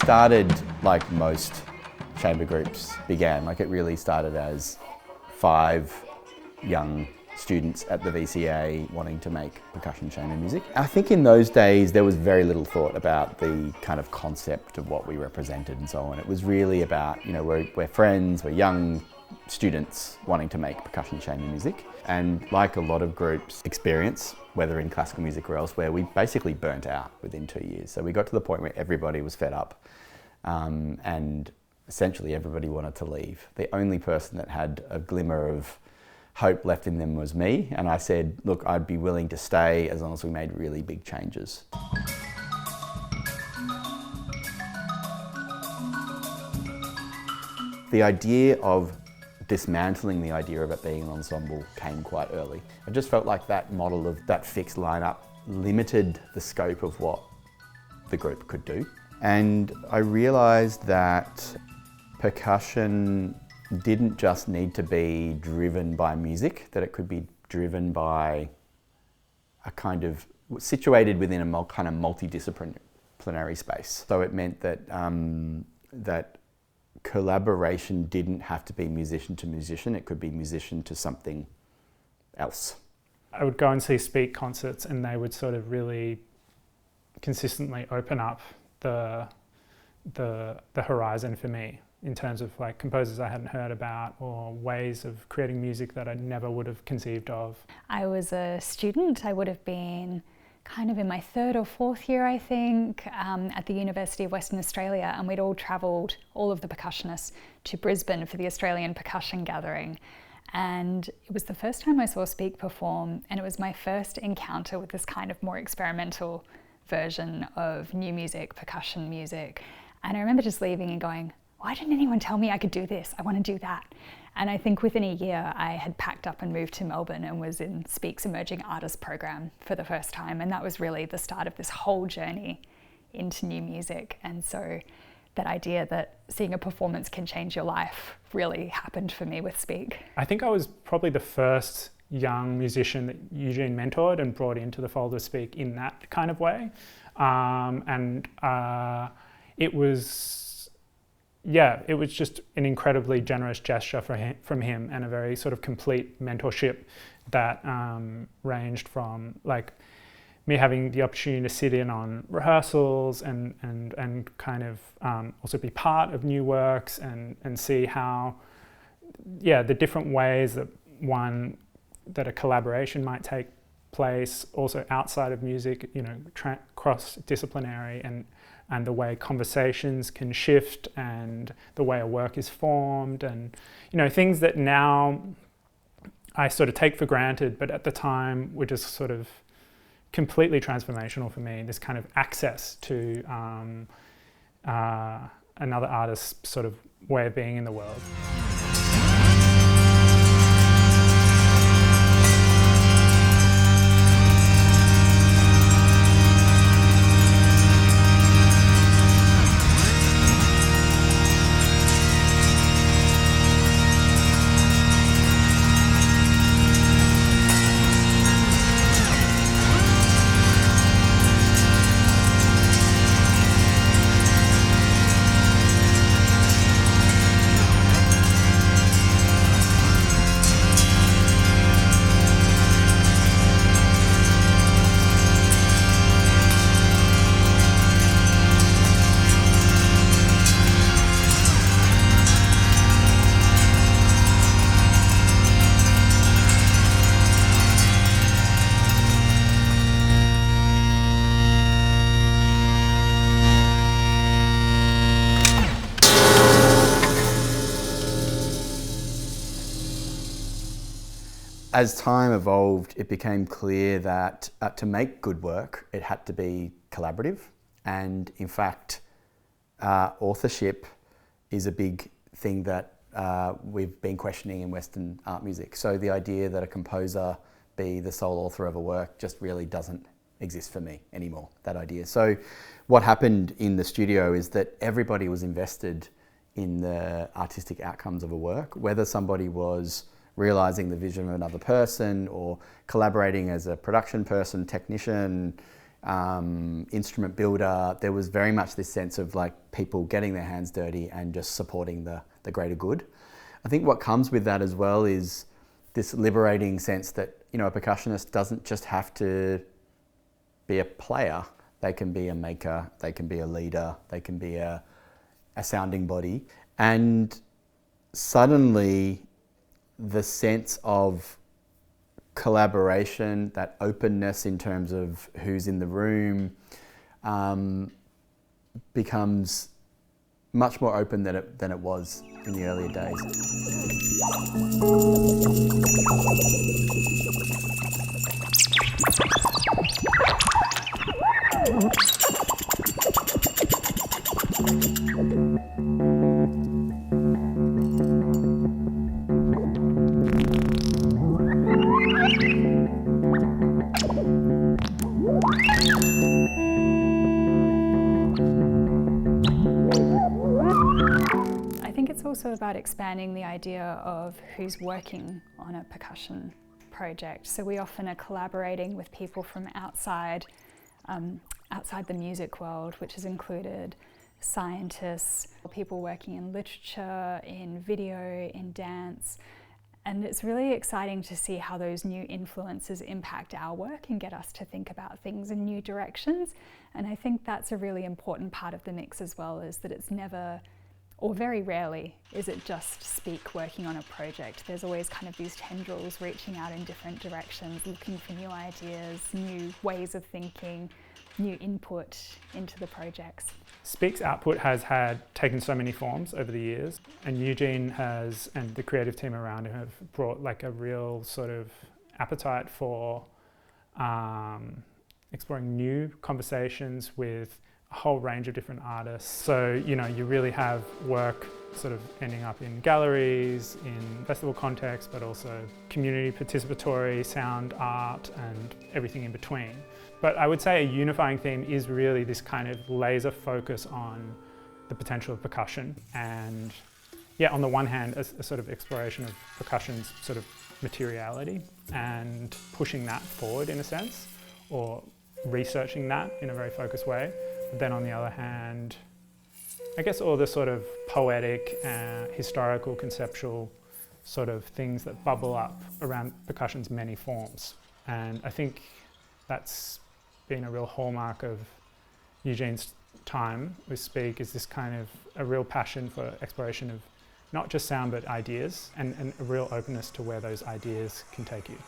started like most chamber groups began. Like it really started as 5 young students at the VCA wanting to make percussion chamber music. I think in those days there was very little thought about the kind of concept of what we represented and so on. It was really about, you know, we're friends, we're young students wanting to make percussion chamber music. And like a lot of groups experience, whether in classical music or elsewhere, we basically burnt out within 2 years. So we got to the point where everybody was fed up and essentially everybody wanted to leave. The only person that had a glimmer of hope left in them was me, and I said, look, I'd be willing to stay as long as we made really big changes. The idea of dismantling the idea of it being an ensemble came quite early. I just felt like that model of that fixed lineup limited the scope of what the group could do. And I realised that percussion didn't just need to be driven by music, that it could be driven by a kind of, situated within a kind of multidisciplinary space. So it meant that, that collaboration didn't have to be musician to musician, it could be musician to something else. I would go and see Speak concerts and they would sort of really consistently open up the horizon for me in terms of like composers I hadn't heard about or ways of creating music that I never would have conceived of. I was a student. I would have been kind of in my 3rd or 4th year, I think, at the University of Western Australia, and we'd all travelled, all of the percussionists, to Brisbane for the Australian Percussion Gathering. And it was the first time I saw Speak perform, and it was my first encounter with this kind of more experimental version of new music, percussion music. And I remember just leaving and going, why didn't anyone tell me I could do this? I want to do that. And I think within a year I had packed up and moved to Melbourne and was in Speak's Emerging Artist program for the first time. And that was really the start of this whole journey into new music. And so that idea that seeing a performance can change your life really happened for me with Speak. I think I was probably the first young musician that Eugene mentored and brought into the fold of Speak in that kind of way. It was just an incredibly generous gesture from him and a very sort of complete mentorship that ranged from like me having the opportunity to sit in on rehearsals and kind of also be part of new works and see how, the different ways that a collaboration might take place, also outside of music, you know, cross-disciplinary and the way conversations can shift and the way a work is formed and, you know, things that now I sort of take for granted, but at the time were just sort of completely transformational for me, this kind of access to another artist's sort of way of being in the world. As time evolved, it became clear that to make good work, it had to be collaborative. And in fact, authorship is a big thing that we've been questioning in Western art music. So the idea that a composer be the sole author of a work just really doesn't exist for me anymore, that idea. So what happened in the studio is that everybody was invested in the artistic outcomes of a work, whether somebody was realising the vision of another person or collaborating as a production person, technician, instrument builder. There was very much this sense of like people getting their hands dirty and just supporting the greater good. I think what comes with that as well is this liberating sense that, you know, a percussionist doesn't just have to be a player. They can be a maker, they can be a leader, they can be a sounding body. And suddenly the sense of collaboration, that openness in terms of who's in the room, becomes much more open than it was in the earlier days. Also about expanding the idea of who's working on a percussion project. So we often are collaborating with people from outside the music world, which has included scientists, people working in literature, in video, in dance. And it's really exciting to see how those new influences impact our work and get us to think about things in new directions. And I think that's a really important part of the mix as well, is that it's never, or very rarely, is it just Speak working on a project. There's always kind of these tendrils reaching out in different directions, looking for new ideas, new ways of thinking, new input into the projects. Speak's output has taken so many forms over the years, and Eugene has, and the creative team around him, have brought like a real sort of appetite for exploring new conversations with a whole range of different artists. So, you know, you really have work sort of ending up in galleries, in festival contexts, but also community participatory sound art and everything in between. But I would say a unifying theme is really this kind of laser focus on the potential of percussion, and yeah, on the one hand, a sort of exploration of percussion's sort of materiality and pushing that forward in a sense, or researching that in a very focused way. But then on the other hand, I guess all the sort of poetic, historical, conceptual sort of things that bubble up around percussion's many forms. And I think that's been a real hallmark of Eugene's time with Speak, is this kind of a real passion for exploration of not just sound but ideas, and a real openness to where those ideas can take you.